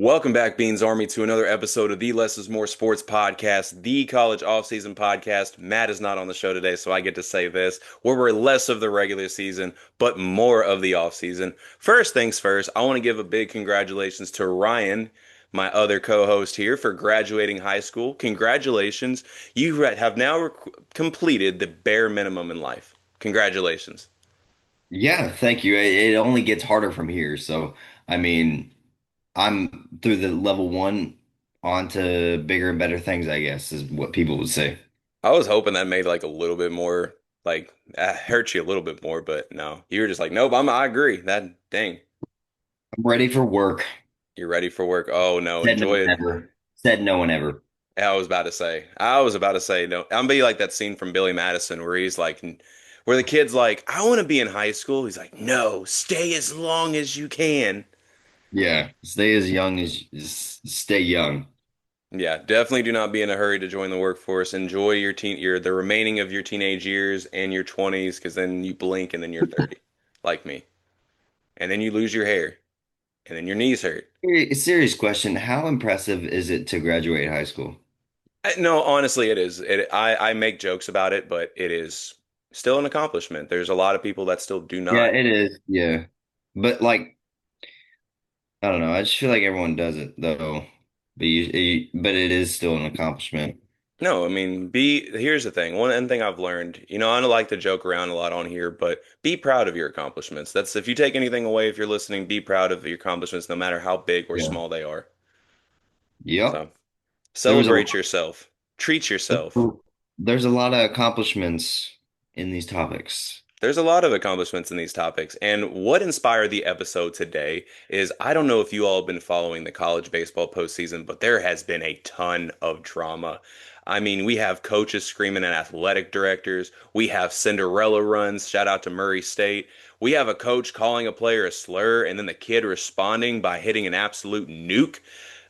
Welcome back, Beans Army, to another episode of the Less is More Sports Podcast, the college offseason podcast. Matt is not on the show today, so I get to say this, where we're less of the regular season, but more of the offseason. First things first, I want to give a big congratulations to Ryan, my other co-host here, for graduating high school. Congratulations. You have now completed the bare minimum in life. Congratulations. Yeah, thank you. It only gets harder from here. So, I mean, I'm through the level one on to bigger and better things, I guess, is what people would say. I was hoping that made like a little bit more, like hurt you a little bit more, but no, you were just like, nope, I agree. That dang, I'm ready for work. you're ready for work. Oh no, Said no enjoy one it. ever. Said no one ever. I was about to say, no, I'm be like that scene from Billy Madison where he's like, where the kid's like, I want to be in high school. He's like, no, stay as long as you can. Yeah, stay as young as stay young. Yeah, definitely do not be in a hurry to join the workforce. Enjoy the remaining of your teenage years and your 20s, because then you blink and then you're 30, like me, and then you lose your hair. And then your knees hurt. Serious question. How impressive is it to graduate high school? No, honestly, it is. I make jokes about it, but it is still an accomplishment. There's a lot of people that still do Yeah, not. it is. Yeah. But I don't know. I just feel like everyone does it though. But it is still an accomplishment. No, I mean, here's the thing. One thing I've learned, I don't like to joke around a lot on here, but be proud of your accomplishments. That's if you take anything away, if you're listening, be proud of your accomplishments, no matter how big or Yeah. small they are. Yep. So There was a celebrate yourself, treat yourself. there's a lot of accomplishments in these topics. There's a lot of accomplishments in these topics. And what inspired the episode today is I don't know if you all have been following the college baseball postseason, but there has been a ton of drama. I mean, we have coaches screaming at athletic directors. We have Cinderella runs. Shout out to Murray State. We have a coach calling a player a slur and then the kid responding by hitting an absolute nuke.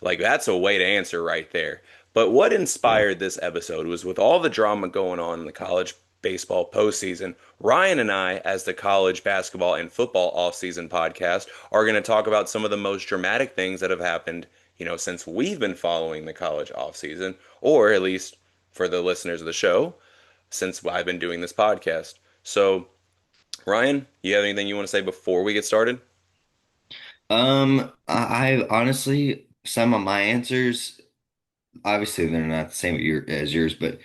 Like, that's a way to answer right there. But what Yeah. inspired this episode was with all the drama going on in the college baseball postseason. Ryan and I, as the college basketball and football offseason podcast, are going to talk about some of the most dramatic things that have happened, since we've been following the college offseason, or at least for the listeners of the show, since I've been doing this podcast. So, Ryan, you have anything you want to say before we get started? I honestly, some of my answers, obviously they're not the same as yours, but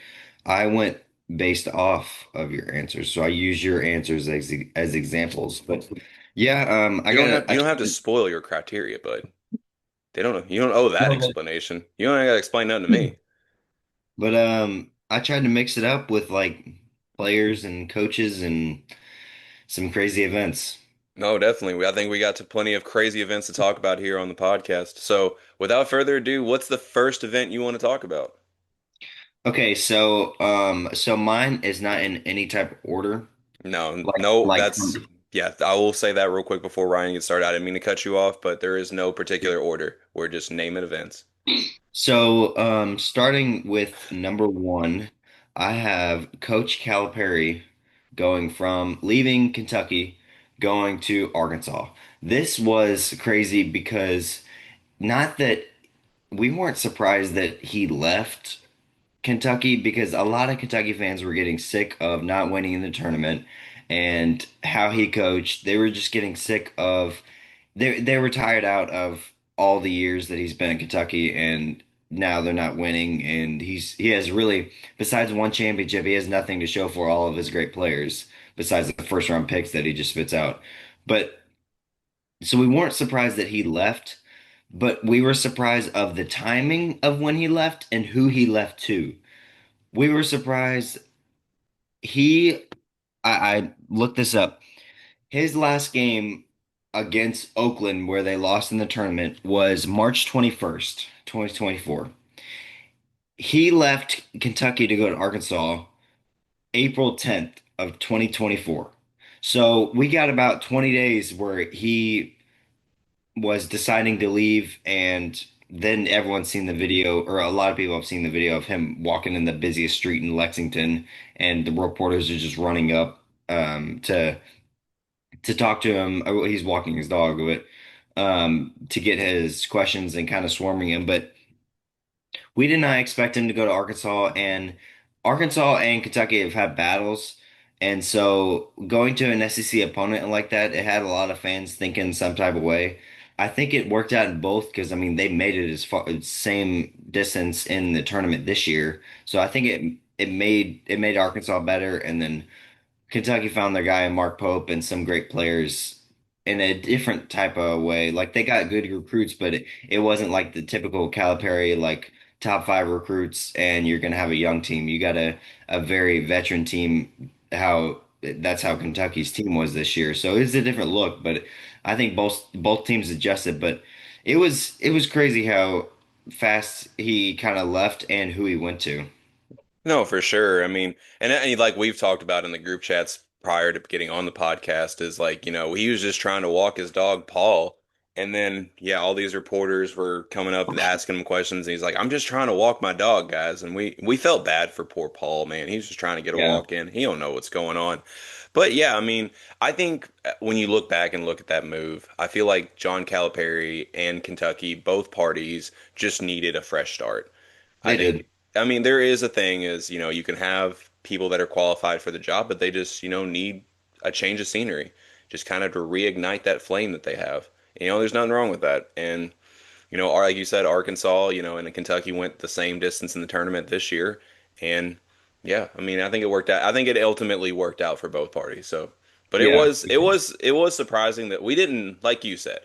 I went based off of your answers. So I use your answers as examples. But yeah, You don't have to spoil your criteria, but you don't owe that no, but explanation. You don't got to explain nothing to me. I tried to mix it up with like players and coaches and some crazy events. No, definitely. I think we got to plenty of crazy events to talk about here on the podcast. So, without further ado, what's the first event you want to talk about? Okay, so mine is not in any type of order. No, Like no, like that's yeah, I will say that real quick before Ryan gets started. I didn't mean to cut you off, but there is no particular order. We're just naming events. starting with number one, I have Coach Calipari going from leaving Kentucky, going to Arkansas. This was crazy because not that we weren't surprised that he left Kentucky because a lot of Kentucky fans were getting sick of not winning in the tournament and how he coached. They were just getting sick of they were tired out of all the years that he's been in Kentucky and now they're not winning and he has really besides one championship, he has nothing to show for all of his great players besides the first round picks that he just spits out. But so we weren't surprised that he left, but we were surprised of the timing of when he left and who he left to. We were surprised. He, I looked this up. His last game against Oakland, where they lost in the tournament, was March 21st, 2024. He left Kentucky to go to Arkansas April 10th of 2024. So we got about 20 days where he was deciding to leave, and then everyone's seen the video, or a lot of people have seen the video of him walking in the busiest street in Lexington, and the reporters are just running up to talk to him. He's walking his dog, but to get his questions and kind of swarming him. But we did not expect him to go to Arkansas, and Arkansas and Kentucky have had battles. And so going to an SEC opponent like that, it had a lot of fans thinking some type of way. I think it worked out in both because I mean they made it as far same distance in the tournament this year. So I think it made Arkansas better, and then Kentucky found their guy in Mark Pope and some great players in a different type of way. Like they got good recruits, but it wasn't like the typical Calipari like top five recruits and you're gonna have a young team. You got a very veteran team. How that's how Kentucky's team was this year. So it's a different look, but I think both teams adjusted. But it was crazy how fast he kind of left and who he went to. No, for sure. I mean, and like we've talked about in the group chats prior to getting on the podcast is like, he was just trying to walk his dog Paul. And then, yeah, all these reporters were coming up and asking him questions. And he's like, I'm just trying to walk my dog, guys. And we felt bad for poor Paul, man. He was just trying to get a Yeah, walk in. He don't know what's going on. But yeah, I mean, I think when you look back and look at that move, I feel like John Calipari and Kentucky, both parties, just needed a fresh start. I they think, did. I mean, there is a thing is, you can have people that are qualified for the job, but they just, need a change of scenery, just kind of to reignite that flame that they have. There's nothing wrong with that. And, like you said, Arkansas, and Kentucky went the same distance in the tournament this year. And yeah, I mean, I think it worked out. I think it ultimately worked out for both parties. So, but it Yeah. was, it was, it was surprising that we didn't, like you said,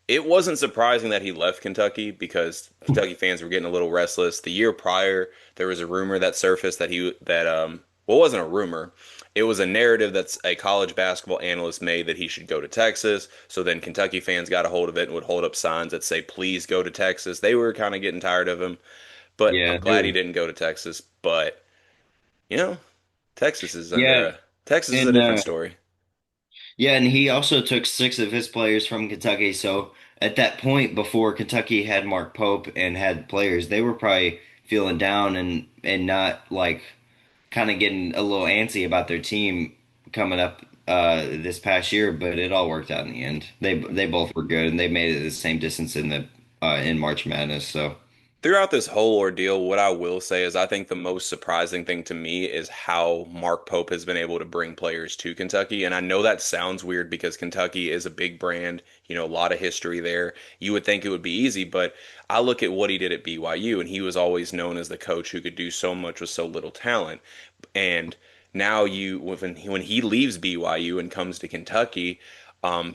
it wasn't surprising that he left Kentucky because Kentucky fans were getting a little restless. The year prior, there was a rumor that surfaced well, it wasn't a rumor. It was a narrative that's a college basketball analyst made that he should go to Texas. So then Kentucky fans got a hold of it and would hold up signs that say, "Please go to Texas." They were kind of getting tired of him, but I'm Yeah, they glad he were. didn't go to Texas. But, you know, Texas is under Yeah, a Texas is a and different story. yeah, and he also took six of his players from Kentucky. So at that point, before Kentucky had Mark Pope and had players, they were probably feeling down and not like kind of getting a little antsy about their team coming up this past year. But it all worked out in the end. They both were good, and they made it the same distance in March Madness. So Throughout this whole ordeal, what I will say is I think the most surprising thing to me is how Mark Pope has been able to bring players to Kentucky. And I know that sounds weird because Kentucky is a big brand, a lot of history there. You would think it would be easy, but I look at what he did at BYU, and he was always known as the coach who could do so much with so little talent. And now when he leaves BYU and comes to Kentucky,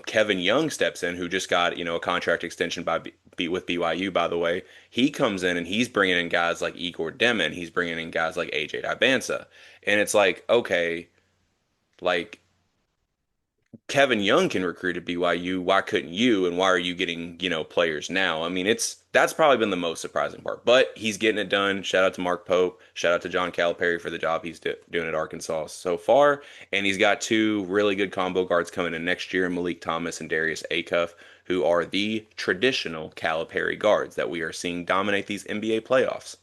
Kevin Young steps in, who just got a contract extension with BYU, by the way. He comes in and he's bringing in guys like Igor Demin. He's bringing in guys like AJ Dibansa, and it's like, okay, like Kevin Young can recruit at BYU. Why couldn't you? And why are you getting, players now? I mean, that's probably been the most surprising part. But he's getting it done. Shout out to Mark Pope. Shout out to John Calipari for the job he's doing at Arkansas so far. And he's got two really good combo guards coming in next year, Malik Thomas and Darius Acuff, who are the traditional Calipari guards that we are seeing dominate these NBA playoffs.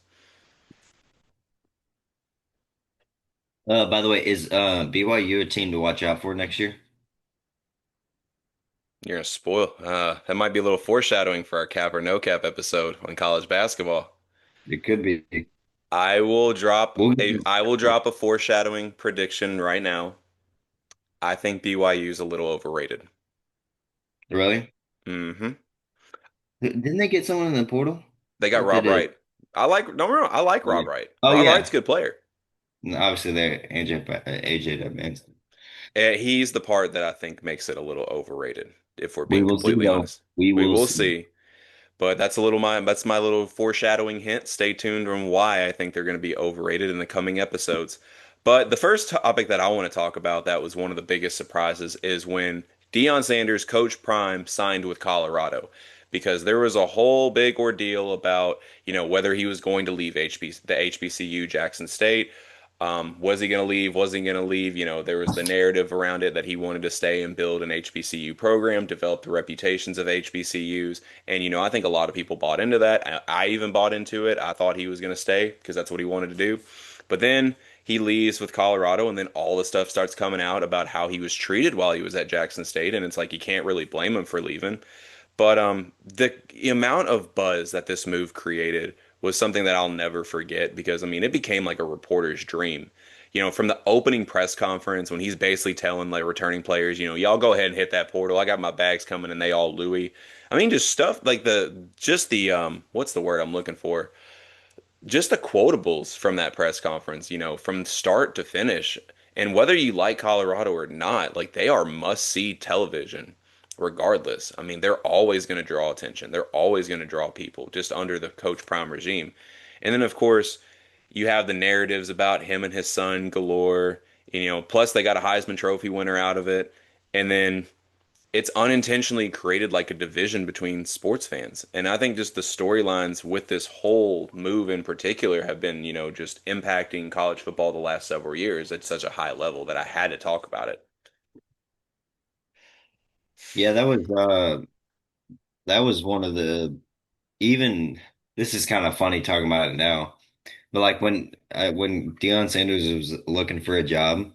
by the way, is BYU a team to watch out for next year? You're gonna spoil. That might be a little foreshadowing for our cap or no cap episode on college basketball. It could be. We'll I will drop a foreshadowing prediction right now. I think BYU is a little overrated. really. Hmm. Didn't they get someone in the portal? They I got thought they Rob did. Wright. Don't get me wrong, I like Yeah. Rob Wright. Oh Rob Wright's yeah. a good player. And obviously they're AJ Dubban's. He's the part that I think makes it a little overrated, if we're We being will see completely though. honest. We We will will see. see. But that's my little foreshadowing hint. Stay tuned on why I think they're going to be overrated in the coming episodes. But the first topic that I want to talk about that was one of the biggest surprises is when Deion Sanders, Coach Prime, signed with Colorado. Because there was a whole big ordeal about, whether he was going to leave the HBCU Jackson State. Was he going to leave? Was he going to leave? There was the narrative around it that he wanted to stay and build an HBCU program, develop the reputations of HBCUs. And, I think a lot of people bought into that. I even bought into it. I thought he was going to stay because that's what he wanted to do. But then he leaves with Colorado, and then all the stuff starts coming out about how he was treated while he was at Jackson State. And it's like you can't really blame him for leaving. But the amount of buzz that this move created was something that I'll never forget because I mean it became like a reporter's dream. From the opening press conference when he's basically telling like returning players, y'all go ahead and hit that portal. I got my bags coming, and they all Louis. I mean, just stuff like the what's the word I'm looking for? Just the quotables from that press conference, from start to finish. And whether you like Colorado or not, like they are must-see television regardless. I mean, they're always going to draw attention. They're always going to draw people just under the Coach Prime regime. And then, of course, you have the narratives about him and his son galore, plus they got a Heisman Trophy winner out of it. And then it's unintentionally created like a division between sports fans. And I think just the storylines with this whole move in particular have been, just impacting college football the last several years at such a high level that I had to talk about it. Yeah, that was one of the even this is kind of funny talking about it now. But like when Deion Sanders was looking for a job,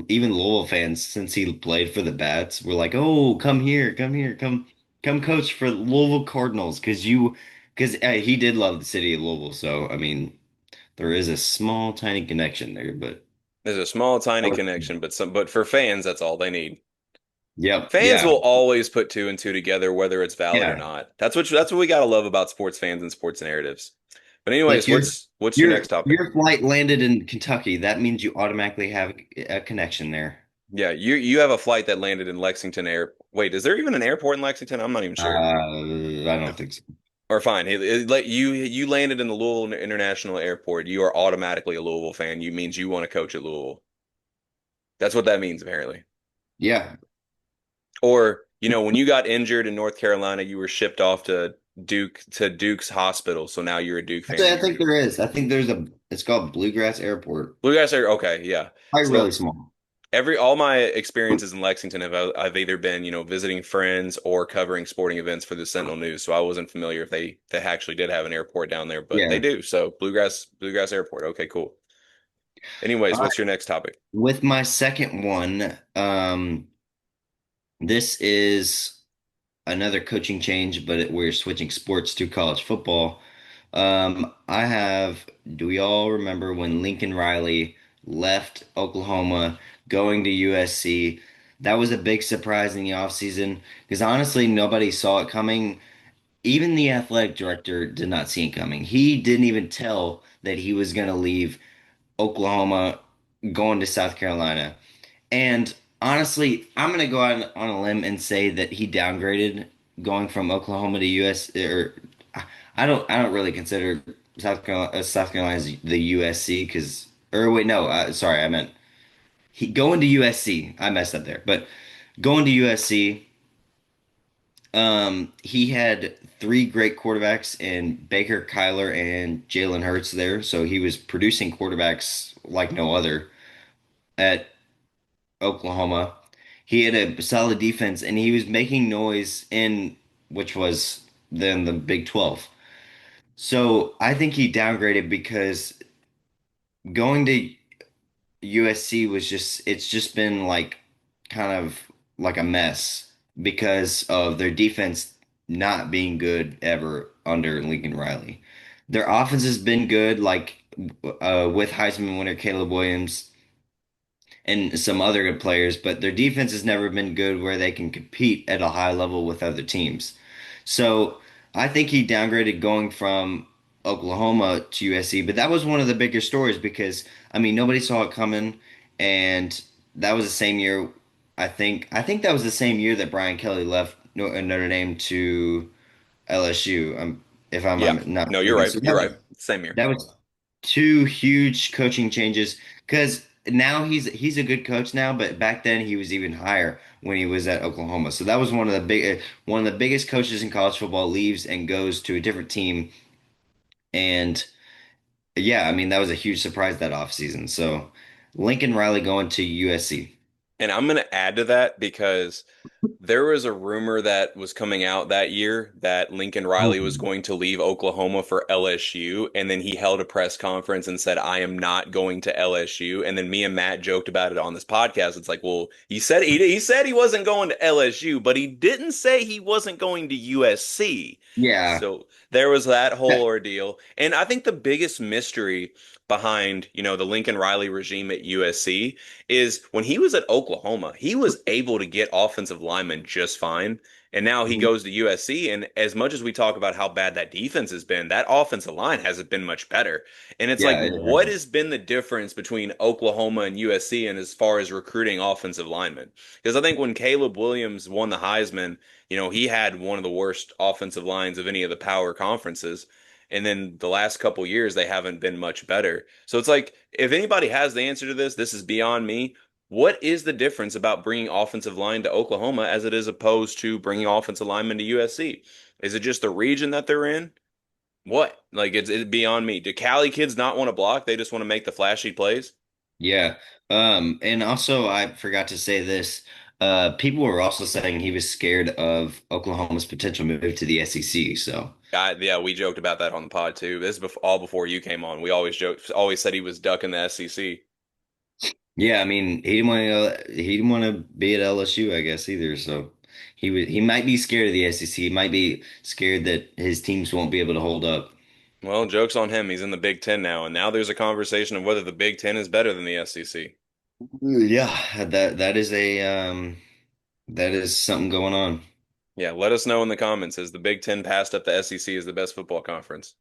even Louisville fans, since he played for the Bats, were like, "Oh, come here, come coach for Louisville Cardinals," because he did love the city of Louisville. So I mean, there is a small, tiny connection there. But There's a small, that tiny was, connection, but for fans, that's all they need. yep, Fans yeah, will always put two and two together, whether it's valid or yeah. not. That's what we gotta love about sports fans and sports narratives. But Like anyways, what's your next topic? your flight landed in Kentucky. That means you automatically have a connection there. Yeah, you have a flight that landed in Lexington Air. Wait, is there even an airport in Lexington? I'm not even sure. I don't think so. Or fine, let you landed in the Louisville International Airport. You are automatically a Louisville fan. You means you want to coach at Louisville. That's what that means apparently. Yeah, Or, when you got injured in North Carolina, you were shipped off to Duke's hospital. So now you're a Duke fan actually, and I think there is. I think there's a. It's called Bluegrass Airport. Bluegrass Air. Okay, yeah. Probably really So small. all my experiences in Lexington I've either been, visiting friends or covering sporting events for the Sentinel News. So I wasn't familiar if they actually did have an airport down there, but they Yeah. do. So Bluegrass Airport. Okay, cool. Anyways, All right. what's your next topic? With my second one, this is another coaching change, but we're switching sports to college football. I have. Do we all remember when Lincoln Riley left Oklahoma, going to USC? That was a big surprise in the offseason because honestly, nobody saw it coming. Even the athletic director did not see it coming. He didn't even tell that he was going to leave Oklahoma, going to South Carolina. And honestly, I'm going to go out on a limb and say that he downgraded going from Oklahoma to US or I don't really consider South Carolina as the USC because or wait no sorry I meant he going to USC I messed up there but going to USC he had three great quarterbacks in Baker, Kyler, and Jalen Hurts there. So he was producing quarterbacks like no other at Oklahoma. He had a solid defense, and he was making noise in which was then the Big 12. So I think he downgraded because going to USC was it's just been like kind of like a mess because of their defense not being good ever under Lincoln Riley. Their offense has been good, like with Heisman winner Caleb Williams and some other good players, but their defense has never been good where they can compete at a high level with other teams. So I think he downgraded going from Oklahoma to USC, but that was one of the bigger stories because I mean nobody saw it coming, and that was the same year. I think that was the same year that Brian Kelly left Notre Dame to LSU. If I'm Yeah. not No, you're mistaken. right. So You're right. Same here. that was two huge coaching changes because now he's a good coach now, but back then he was even higher when he was at Oklahoma. So that was one of the biggest coaches in college football leaves and goes to a different team. And yeah, I mean that was a huge surprise that offseason. So Lincoln Riley going to USC. And I'm going to add to that because there was a rumor that was coming out that year that Lincoln Oh, Riley was going to leave Oklahoma for LSU, and then he held a press conference and said, "I am not going to LSU." And then me and Matt joked about it on this podcast. It's like, well, he said he wasn't going to LSU, but he didn't say he wasn't going to USC. yeah. So there was that whole That- ordeal. And I think the biggest mystery behind, the Lincoln Riley regime at USC is when he was at Oklahoma, he was able to get offensive linemen just fine. And now he goes to USC, and as much as we talk about how bad that defense has been, that offensive line hasn't been much better. And it's like, yeah, it what has. has been the difference between Oklahoma and USC and as far as recruiting offensive linemen? Because I think when Caleb Williams won the Heisman, he had one of the worst offensive lines of any of the power conferences. And then the last couple years, they haven't been much better. So it's like, if anybody has the answer to this is beyond me. What is the difference about bringing offensive line to Oklahoma as it is opposed to bringing offensive linemen to USC? Is it just the region that they're in? What? Like, it's beyond me. Do Cali kids not want to block? They just want to make the flashy plays? Yeah. And also I forgot to say this. People were also saying he was scared of Oklahoma's potential move to the SEC. So Yeah, we joked about that on the pod too. This is all before you came on. We always joked, always said he was ducking the SEC. yeah, I mean he didn't want to be at LSU, I guess, either. So he might be scared of the SEC. He might be scared that his teams won't be able to hold up. Well, joke's on him. He's in the Big Ten now, and now there's a conversation of whether the Big Ten is better than the SEC. Yeah, that is a that is something going on. Yeah, let us know in the comments. Has the Big Ten passed up the SEC as the best football conference?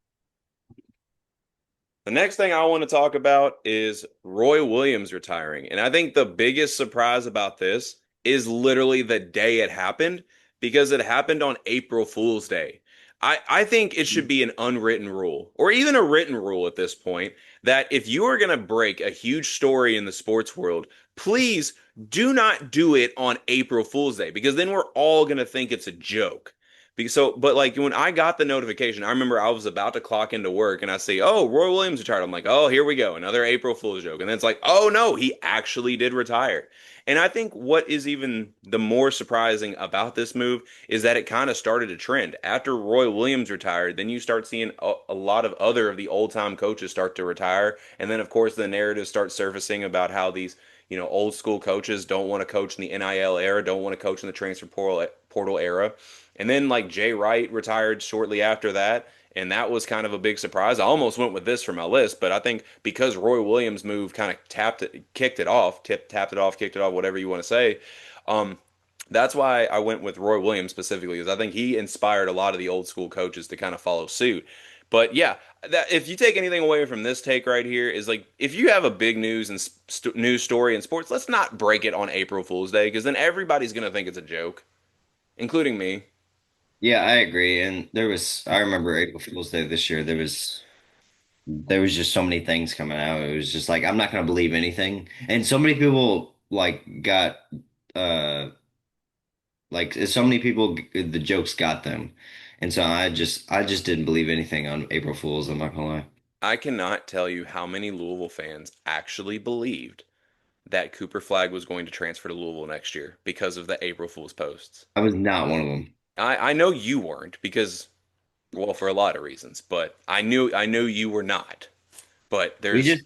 The next thing I want to talk about is Roy Williams retiring. And I think the biggest surprise about this is literally the day it happened because it happened on April Fool's Day. I think it should be an unwritten rule or even a written rule at this point that if you are going to break a huge story in the sports world, please do not do it on April Fool's Day because then we're all going to think it's a joke. But like when I got the notification, I remember I was about to clock into work and I see, oh, Roy Williams retired. I'm like, oh, here we go, another April Fool's joke. And then it's like, oh no, he actually did retire. And I think what is even the more surprising about this move is that it kind of started a trend. After Roy Williams retired, then you start seeing a lot of other of the old time coaches start to retire. And then, of course, the narrative starts surfacing about how these, old school coaches don't want to coach in the NIL era, don't want to coach in the transfer portal era. And then like Jay Wright retired shortly after that, and that was kind of a big surprise. I almost went with this for my list, but I think because Roy Williams' move kind of kicked it off, tapped it off, kicked it off, whatever you want to say. Um, that's why I went with Roy Williams specifically, because I think he inspired a lot of the old school coaches to kind of follow suit. But yeah, if you take anything away from this take right here, is like if you have a big news story in sports, let's not break it on April Fool's Day, because then everybody's gonna think it's a joke, including me. Yeah, I agree. And I remember April Fool's Day this year. There was just so many things coming out. It was just like I'm not gonna believe anything. And so many people got uh so many people the jokes got them. And so I just didn't believe anything on April Fool's, I'm not gonna lie. I cannot tell you how many Louisville fans actually believed that Cooper Flag was going to transfer to Louisville next year because of the April Fool's posts. I was not one of them. I know you weren't because, well, for a lot of reasons, but I knew you were not. But We there's just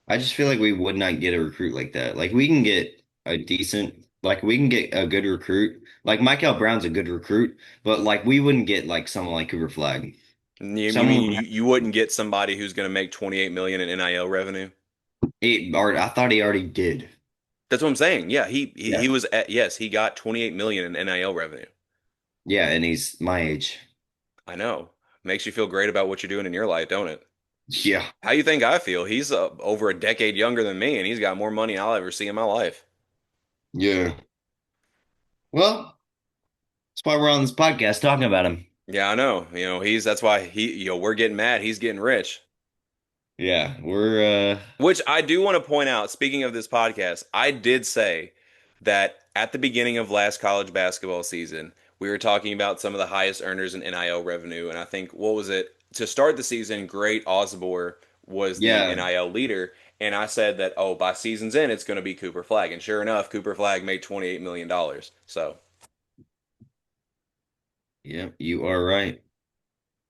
I just feel like we would not get a recruit like that. Like we can get we can get a good recruit. Like Michael Brown's a good recruit, but like we wouldn't get like someone like Cooper Flag. you Someone mean you wouldn't get somebody who's going to make 28 million in NIL revenue? I thought he already did. That's what I'm saying. Yeah, he Yeah. was at, yes, he got 28 million in NIL revenue. Yeah, and he's my age. I know. Makes you feel great about what you're doing in your life, don't it? Yeah. How you think I feel? He's over a decade younger than me, and he's got more money I'll ever see in my life. Yeah. Well, that's why we're on this podcast talking about him. Yeah, I know. That's why we're getting mad. He's getting rich. Yeah, we're Which I do want to point out, speaking of this podcast, I did say that at the beginning of last college basketball season, we were talking about some of the highest earners in NIL revenue. And I think, what was it? To start the season, Great Osborne was the yeah, NIL leader. And I said that, oh, by season's end, it's going to be Cooper Flag. And sure enough, Cooper Flag made $28 million. So, Yep, you are right.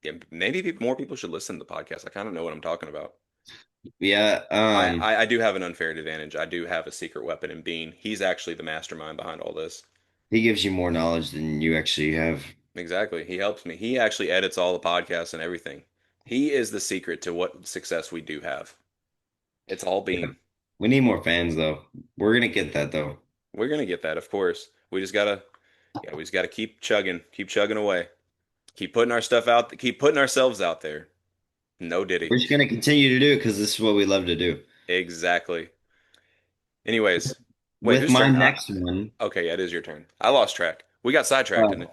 yeah, maybe more people should listen to the podcast. I kind of know what I'm talking about. Yeah, I do have an unfair advantage. I do have a secret weapon in Bean. He's actually the mastermind behind all this. he gives you more knowledge than you actually have. Exactly. He helps me. He actually edits all the podcasts and everything. He is the secret to what success we do have. It's all Yeah. Bean. We need more fans though. We're gonna get that though. We're gonna get that, of course. We just gotta, yeah, we just gotta keep chugging away, keep putting our stuff out, keep putting ourselves out there. No We're Diddy. just gonna continue to do it because this is what we love to do. Exactly. Anyways, wait, With whose my turn? next one, Okay, yeah, it is your turn. I lost track. We got sidetracked, didn't uh, it?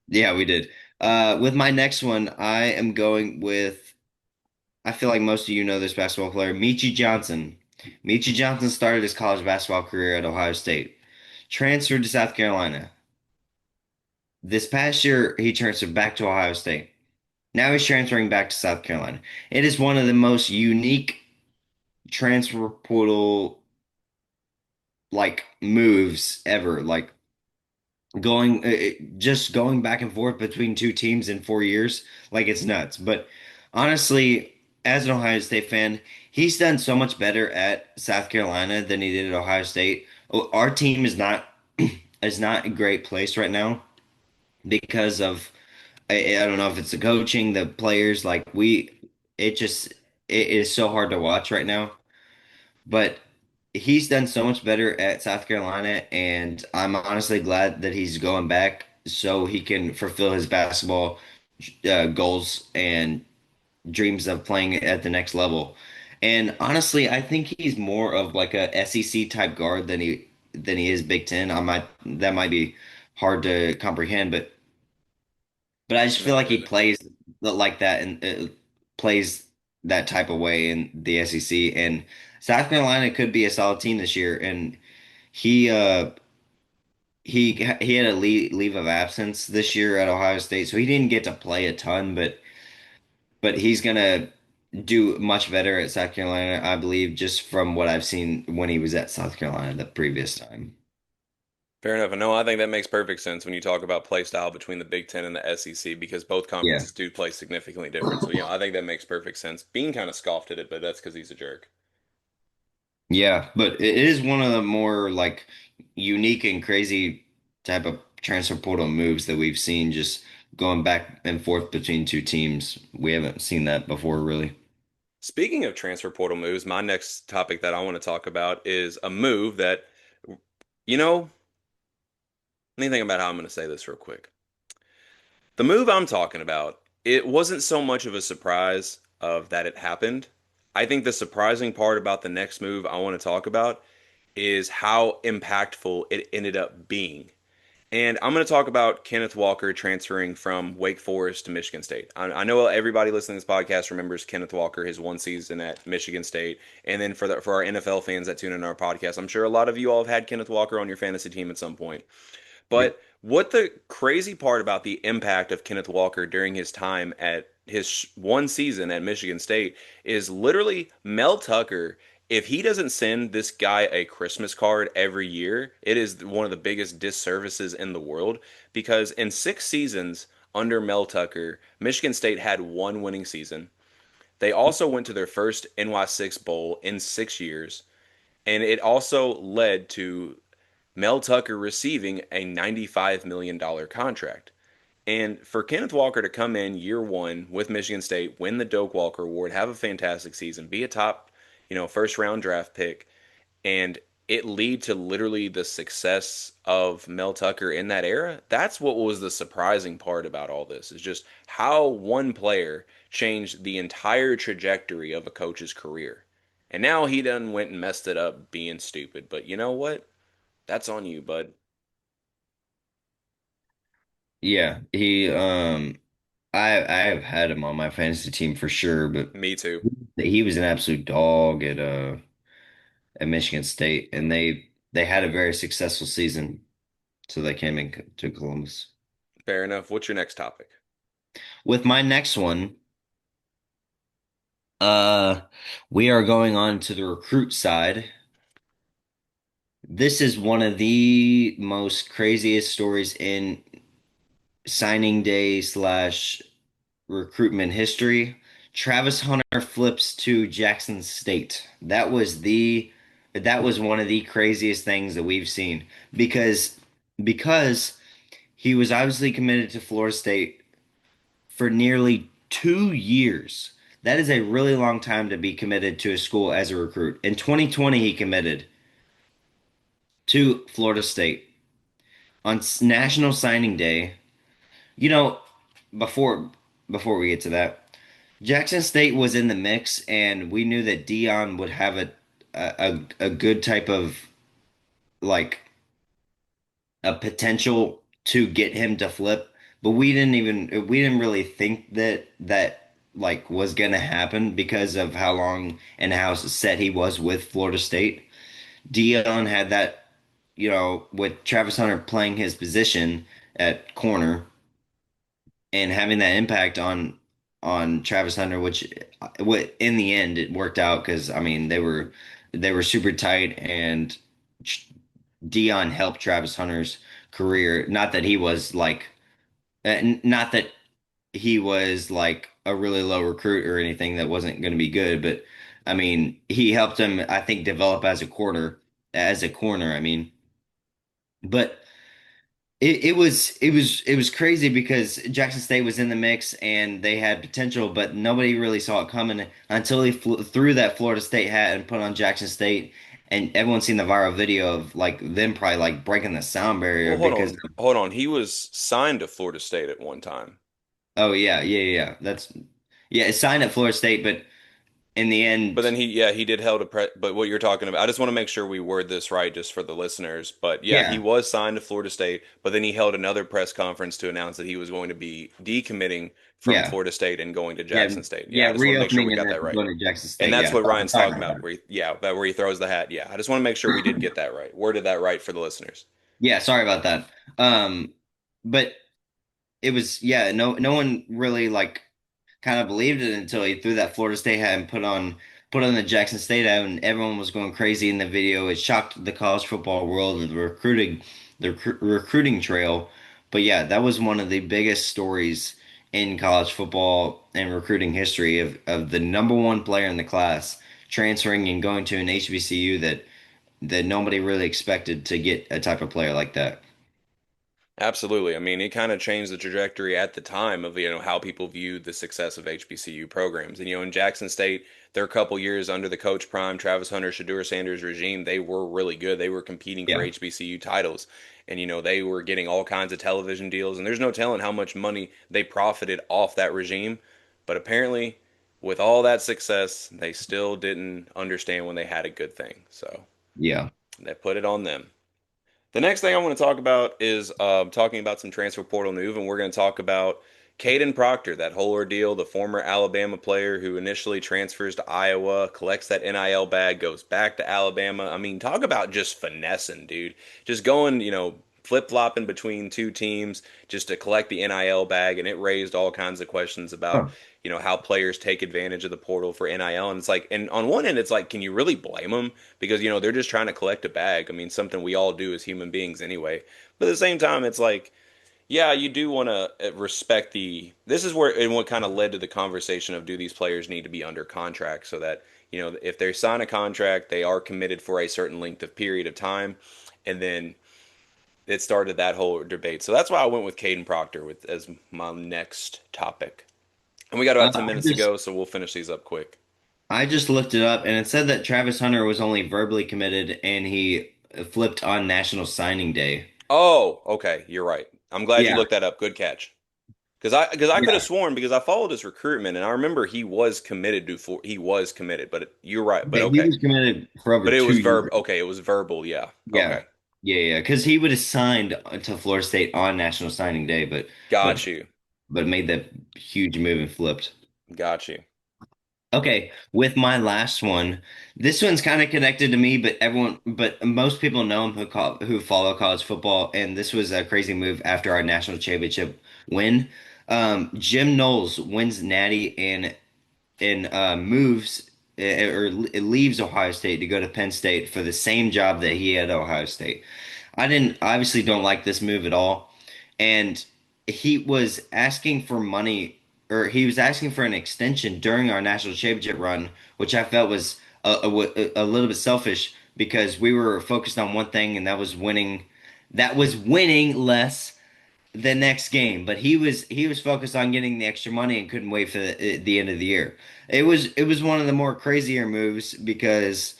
yeah, we did. With my next one, I am going with. I feel like most of you know this basketball player, Michi Johnson. Michi Johnson started his college basketball career at Ohio State, transferred to South Carolina. This past year, he transferred back to Ohio State. Now he's transferring back to South Carolina. It is one of the most unique transfer portal like moves ever. Like just going back and forth between two teams in 4 years, like it's nuts. But honestly, as an Ohio State fan, he's done so much better at South Carolina than he did at Ohio State. Our team is not is not a great place right now because of I don't know if it's the coaching, the players, it just it is so hard to watch right now. But he's done so much better at South Carolina, and I'm honestly glad that he's going back so he can fulfill his basketball goals and dreams of playing at the next level. And honestly, I think he's more of like a SEC type guard than he is Big Ten. I might that might be hard to comprehend, but I just feel Not like he really. plays like that and plays that type of way in the SEC. And South Carolina could be a solid team this year. And he uh he had a leave of absence this year at Ohio State, so he didn't get to play a ton. But he's gonna do much better at South Carolina, I believe, just from what I've seen when he was at South Carolina the previous time. Fair enough. And no, I think that makes perfect sense when you talk about play style between the Big Ten and the SEC because both Yeah. conferences do play significantly different. So, I think that makes perfect sense. Bean kind of scoffed at it, but that's because he's a jerk. Yeah, but it is one of the more like unique and crazy type of transfer portal moves that we've seen just going back and forth between two teams. We haven't seen that before, really. Speaking of transfer portal moves, my next topic that I want to talk about is a move that, you know, let me think about how I'm going to say this real quick. The move I'm talking about, it wasn't so much of a surprise of that it happened. I think the surprising part about the next move I want to talk about is how impactful it ended up being. And I'm going to talk about Kenneth Walker transferring from Wake Forest to Michigan State. I know everybody listening to this podcast remembers Kenneth Walker, his one season at Michigan State. And then for our NFL fans that tune in our podcast, I'm sure a lot of you all have had Kenneth Walker on your fantasy team at some point. Yep. But what the crazy part about the impact of Kenneth Walker during his time at his one season at Michigan State is literally Mel Tucker. If he doesn't send this guy a Christmas card every year, it is one of the biggest disservices in the world because in 6 seasons under Mel Tucker, Michigan State had one winning season. They also went to their first NY6 Bowl in 6 years, and it also led to Mel Tucker receiving a $95 million contract. And for Kenneth Walker to come in year one with Michigan State, win the Doak Walker Award, have a fantastic season, be a top, first round draft pick, and it lead to literally the success of Mel Tucker in that era. That's what was the surprising part about all this is just how one player changed the entire trajectory of a coach's career. And now he done went and messed it up being stupid. But you know what? That's on you, bud. Yeah, I have had him on my fantasy team for sure, but Me too. he was an absolute dog at Michigan State, and they had a very successful season, so they came to Columbus. Fair enough. What's your next topic? With my next one, uh, We are going on to the recruit side. This is one of the most craziest stories in signing day slash recruitment history. Travis Hunter flips to Jackson State. That was one of the craziest things that we've seen because because he was obviously committed to Florida State for nearly 2 years. That is a really long time to be committed to a school as a recruit. In 2020, he committed to Florida State on National Signing Day. You know, before before we get to that, Jackson State was in the mix, and we knew that Dion would have a good type of like a potential to get him to flip, but we didn't really think that like was gonna happen because of how long and how set he was with Florida State. Dion had that, with Travis Hunter playing his position at corner and having that impact on Travis Hunter, which in the end it worked out because I mean they were super tight and Dion helped Travis Hunter's career. Not that he was like a really low recruit or anything that wasn't going to be good, but I mean he helped him I think develop as a corner. I mean, but. It was crazy because Jackson State was in the mix and they had potential, but nobody really saw it coming until he threw that Florida State hat and put on Jackson State, and everyone's seen the viral video of like them probably like breaking the sound barrier Well, hold because on. Hold on. He was signed to Florida State at one time. oh yeah, that's yeah, it signed at Florida State, but in the But end, then yeah, he did held a but what you're talking about, I just want to make sure we word this right just for the listeners. But yeah, he yeah, was signed to Florida State, but then he held another press conference to announce that he was going to be decommitting from yeah, Florida State and going to yeah, Jackson State. Yeah, yeah, I just want to make sure we reopening and got that then right. going to Jackson And State. that's Yeah, what Ryan's sorry talking about about, that. where yeah, about where he throws the hat. Yeah, I just want to make sure we did get that right. Worded that right for the listeners. Yeah, sorry about that. But it was yeah, no one really like kind of believed it until he threw that Florida State hat and put on the Jackson State hat, and everyone was going crazy in the video. It shocked the college football world of the recruiting trail. But yeah, that was one of the biggest stories in college football and recruiting history of the number one player in the class transferring and going to an HBCU that nobody really expected to get a type of player like that. Absolutely. I mean, it kind of changed the trajectory at the time of, how people viewed the success of HBCU programs. And, in Jackson State, their couple years under the Coach Prime, Travis Hunter, Shadeur Sanders regime, they were really good. They were competing for Yeah, HBCU titles. And, they were getting all kinds of television deals. And there's no telling how much money they profited off that regime. But apparently, with all that success, they still didn't understand when they had a good thing. So yeah. they put it on them. The next thing I want to talk about is talking about some transfer portal news, and we're going to talk about Caden Proctor, that whole ordeal, the former Alabama player who initially transfers to Iowa, collects that NIL bag, goes back to Alabama. I mean, talk about just finessing, dude. Just going, flip-flopping between two teams just to collect the NIL bag, and it raised all kinds of questions about, Huh. how players take advantage of the portal for NIL. And it's like, and on one end, it's like, can you really blame them? Because they're just trying to collect a bag. I mean, something we all do as human beings anyway. But at the same time, it's like, yeah, you do want to respect the. This is where and what kind of led to the conversation of do these players need to be under contract so that if they sign a contract, they are committed for a certain length of period of time, and then it started that whole debate. So that's why I went with Caden Proctor with as my next topic. And we got about 10 minutes to go, so we'll finish these up quick. I just looked it up and it said that Travis Hunter was only verbally committed and he flipped on National Signing Day. Oh, okay, you're right. I'm glad you Yeah, looked that up. Good catch. Because I could have yeah. sworn because I followed his recruitment and I remember he was committed, but you're right. But Okay, he okay, was committed for over but it was 2 years. verb. Okay, it was verbal. Yeah. Yeah, Okay, yeah. Because he would have signed to Florida State on National Signing Day, but got you, but made that huge move and flipped. got you. Okay, with my last one, this one's kind of connected to me, but most people know him who follow college football, and this was a crazy move after our national championship win. Jim Knowles wins Natty and moves. or it leaves Ohio State to go to Penn State for the same job that he had at Ohio State. I didn't obviously don't like this move at all. And he was asking for money, or he was asking for an extension during our national championship run, which I felt was a little bit selfish because we were focused on one thing, and that was winning. That was winning less the next game, but he was focused on getting the extra money and couldn't wait for the end of the year. It was one of the more crazier moves because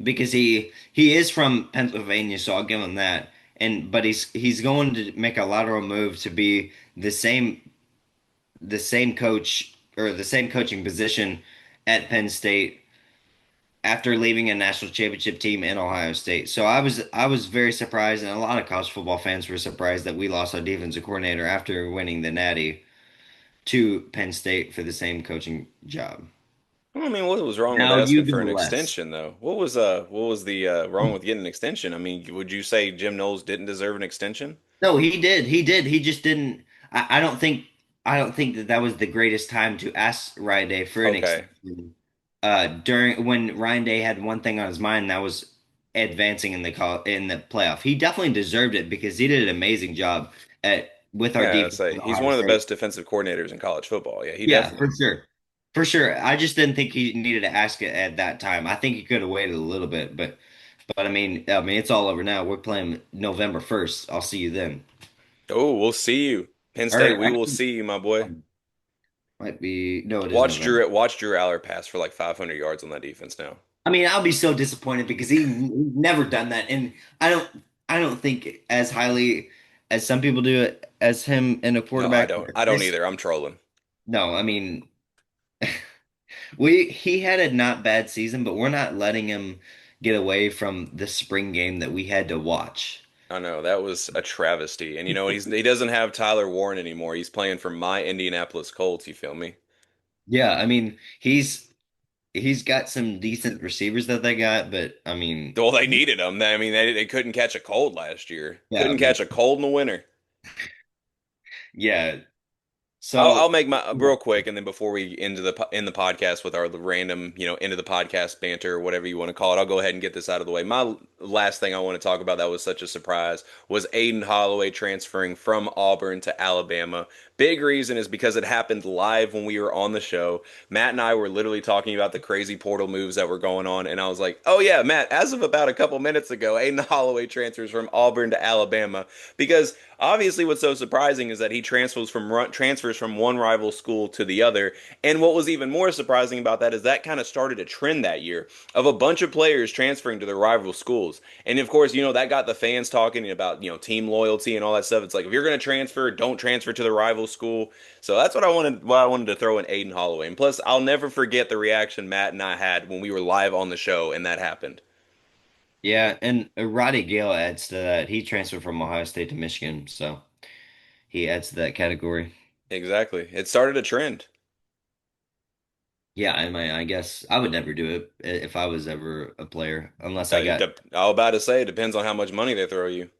he is from Pennsylvania, so I'll give him that. And but he's going to make a lateral move to be the same coach or the same coaching position at Penn State after leaving a national championship team in Ohio State. So I was very surprised, and a lot of college football fans were surprised that we lost our defensive coordinator after winning the Natty to Penn State for the same coaching job. I mean, what was wrong with Now you asking for go an Wes. extension though? What was the wrong with getting an extension? I mean, would you say Jim Knowles didn't deserve an extension? No, he did. He did. He just didn't. I don't think that was the greatest time to ask Ryan Day for an Okay. extension. During when Ryan Day had one thing on his mind, and that was advancing in the playoff. He definitely deserved it because he did an amazing job at with our Yeah, I'd defense say at he's Ohio one of the State. best defensive coordinators in college football. Yeah, he Yeah, for definitely. sure. For sure. I just didn't think he needed to ask it at that time. I think he could have waited a little bit, but I mean it's all over now. We're playing November 1st. I'll see you then. Oh, we'll see you. Penn State, Or we will actually see you, my boy. might be no, it is November. Watch Drew Aller pass for like 500 yards on that defense now. I mean, I'll be so disappointed because he's never done that, and I don't think as highly as some people do it as him in a No, quarterback. I don't This either. I'm trolling. no, I mean he had a not bad season, but we're not letting him get away from the spring game that we had to watch. I know that was a travesty. And you know, he doesn't have Tyler Warren anymore. He's playing for my Indianapolis Colts, you feel me? Yeah, I mean he's got some decent receivers that they got, but I mean Well, they needed him. I mean, they couldn't catch a cold last year. yeah, Couldn't catch a cold in the winter. yeah. I'll So make my real quick, and then before we end the podcast with our random, end of the podcast banter or whatever you want to call it, I'll go ahead and get this out of the way. My last thing I want to talk about that was such a surprise was Aiden Holloway transferring from Auburn to Alabama. Big reason is because it happened live when we were on the show. Matt and I were literally talking about the crazy portal moves that were going on, and I was like, "Oh yeah, Matt, as of about a couple minutes ago, Aiden Holloway transfers from Auburn to Alabama because." Obviously, what's so surprising is that he transfers from one rival school to the other. And what was even more surprising about that is that kind of started a trend that year of a bunch of players transferring to their rival schools. And of course, that got the fans talking about, team loyalty and all that stuff. It's like if you're going to transfer, don't transfer to the rival school. So that's what I wanted to throw in Aiden Holloway. And plus, I'll never forget the reaction Matt and I had when we were live on the show and that happened. yeah, and Roddy Gale adds to that. He transferred from Ohio State to Michigan, so he adds to that category. Exactly. It started a trend. Yeah, I guess I would never do it if I was ever a player, unless I got. I was about to say, it depends on how much money they throw you.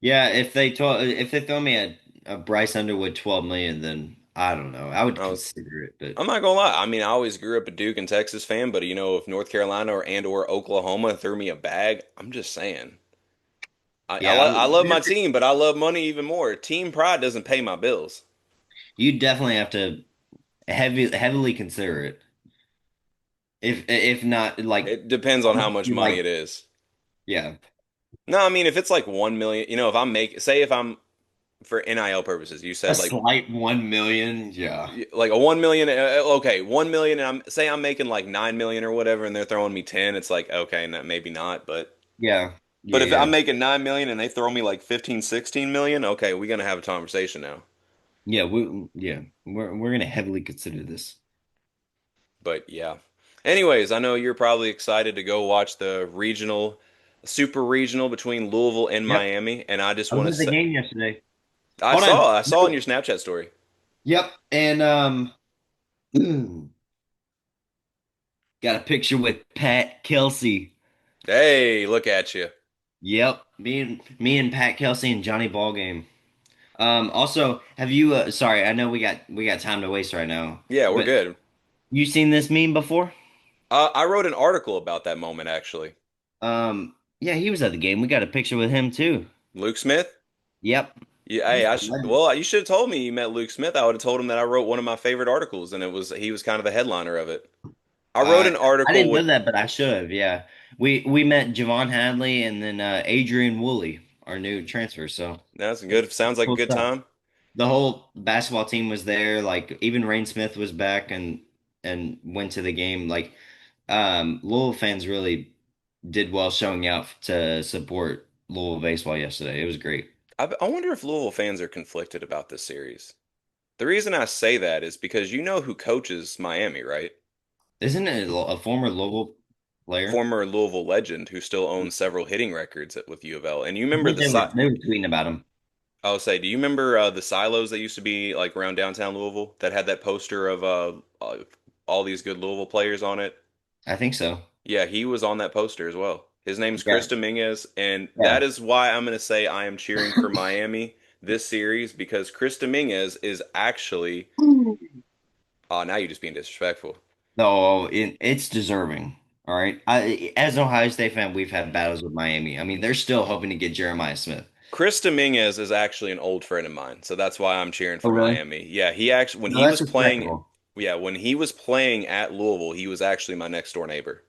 Yeah, if they throw me a Bryce Underwood 12 million, then I don't know. I would I was consider it, but I'm not gonna lie. I mean, I always grew up a Duke and Texas fan, but if North Carolina or Oklahoma threw me a bag, I'm just saying. yeah, I love my team, but I love money even more. Team pride doesn't pay my bills. you definitely have to heavily consider it. If not like It depends on how much honestly, money like it is. yeah, No, I mean if it's like 1 million, if I'm for NIL purposes, you a said like slight 1 million, yeah, a 1 million. Okay, 1 million. And I'm making like 9 million or whatever, and they're throwing me 10. It's like okay, maybe not, but. yeah, But yeah, if yeah. I'm making 9 million and they throw me like 15, 16 million, okay, we're gonna have a conversation now. We're gonna heavily consider this. But yeah. Anyways, I know you're probably excited to go watch the super regional between Louisville and Yep. Miami, and I just I was want to at the say game yesterday. I Hold on. saw I saw in No. your Snapchat story. Yep. And got a picture with Pat Kelsey. Hey, look at you. Yep. Me and Pat Kelsey and Johnny Ballgame. Also, have you sorry, I know we got time to waste right now, Yeah, we're but good. you seen this meme before? I wrote an article about that moment actually. Yeah, he was at the game. We got a picture with him too. Luke Smith? Yep. Yeah, hey, He's a legend. well, you should have told me you met Luke Smith. I would have told him that I wrote one of my favorite articles, and he was kind of the headliner of it. I wrote I an I article didn't know with that, but I should have. Yeah, we met Javon Hadley and then Adrian Woolley, our new transfer. So that's it's good. Sounds like a cool good stuff. time. The whole basketball team was there. Like even Rain Smith was back and went to the game. Like Louisville fans really did well showing out to support Louisville baseball yesterday. It was great. I wonder if Louisville fans are conflicted about this series. The reason I say that is because you know who coaches Miami, right? Isn't it a former Louisville player? Former Louisville legend who still owns several hitting records with U of L. And you I remember think they were tweeting about him. I'll say, do you remember the silos that used to be like around downtown Louisville that had that poster of all these good Louisville players on it? I think so. Yeah, he was on that poster as well. His name's Chris Yeah, Dominguez, and yeah. that is why I'm going to say I am cheering for Miami this series because Chris Dominguez is actually. Oh, now you're just being disrespectful. No, it's deserving. All right. As an Ohio State fan, we've had battles with Miami. I mean, they're still hoping to get Jeremiah Smith. Chris Dominguez is actually an old friend of mine, so that's why I'm cheering Oh, for really? Miami. Yeah, he actually when No, he that's was playing, respectable. yeah, when he was playing at Louisville, he was actually my next door neighbor.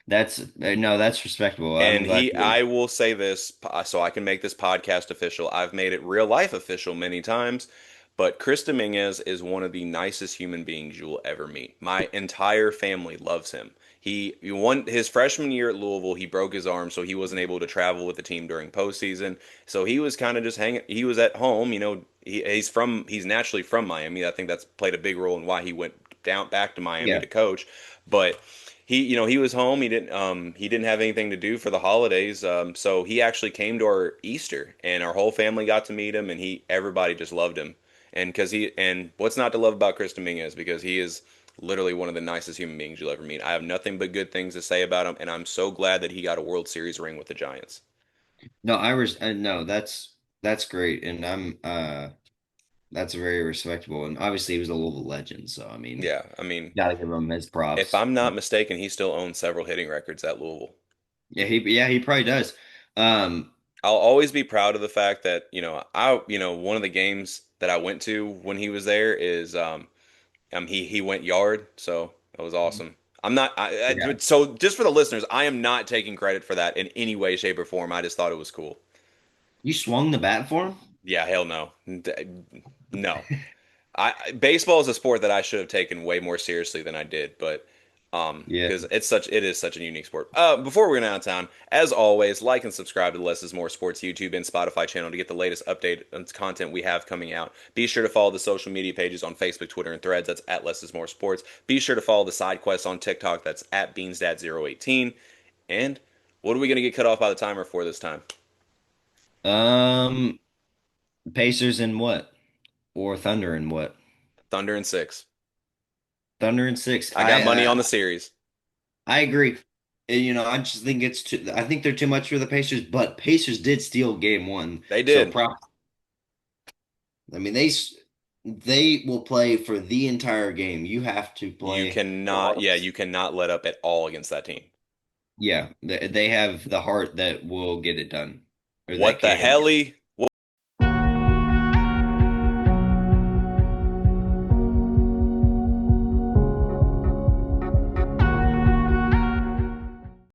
That's no, that's respectable. I'm And glad to hear I it. will say this so I can make this podcast official. I've made it real life official many times, but Chris Dominguez is one of the nicest human beings you will ever meet. My entire family loves him. He won his freshman year at Louisville. He broke his arm, so he wasn't able to travel with the team during postseason. So he was kind of just hanging. He was at home. You know, he's naturally from Miami. I think that's played a big role in why he went down back to Miami Yeah. to coach. But he was home. He didn't have anything to do for the holidays. So he actually came to our Easter, and our whole family got to meet him, and he everybody just loved him. And what's not to love about Chris Dominguez because he is literally one of the nicest human beings you'll ever meet. I have nothing but good things to say about him, and I'm so glad that he got a World Series ring with the Giants. No, no, that's great, and I'm that's very respectable. And obviously, he was a Louisville legend, so I mean, Yeah, I mean, gotta give him his if props. I'm not mistaken, he still owns several hitting records at Louisville. Yeah, he probably does. Um, I'll always be proud of the fact that, one of the games that I went to when he was there is he went yard, so that was awesome. I'm not yeah, so just for the listeners, I am not taking credit for that in any way, shape, or form. I just thought it was cool. you swung the bat for him. Yeah, hell no. No. Baseball is a sport that I should have taken way more seriously than I did, but Yeah. because it is such a unique sport. Before we're going out of town, as always, like and subscribe to the Less is More Sports YouTube and Spotify channel to get the latest update and content we have coming out. Be sure to follow the social media pages on Facebook, Twitter, and Threads. That's at Less is More Sports. Be sure to follow the side quests on TikTok. That's at BeansDad018. And what are we going to get cut off by the timer for this time? Um, Pacers and what? Or Thunder and what? Thunder and six. Thunder and six. I got money on the series. I agree. And, I just think it's too. I think they're too much for the Pacers, but Pacers did steal game one, They so did. prop. I mean, they will play for the entire game. You have to play your heart. You cannot let up at all against that team. Yeah, they have the heart that will get it done, or that What the can. helly?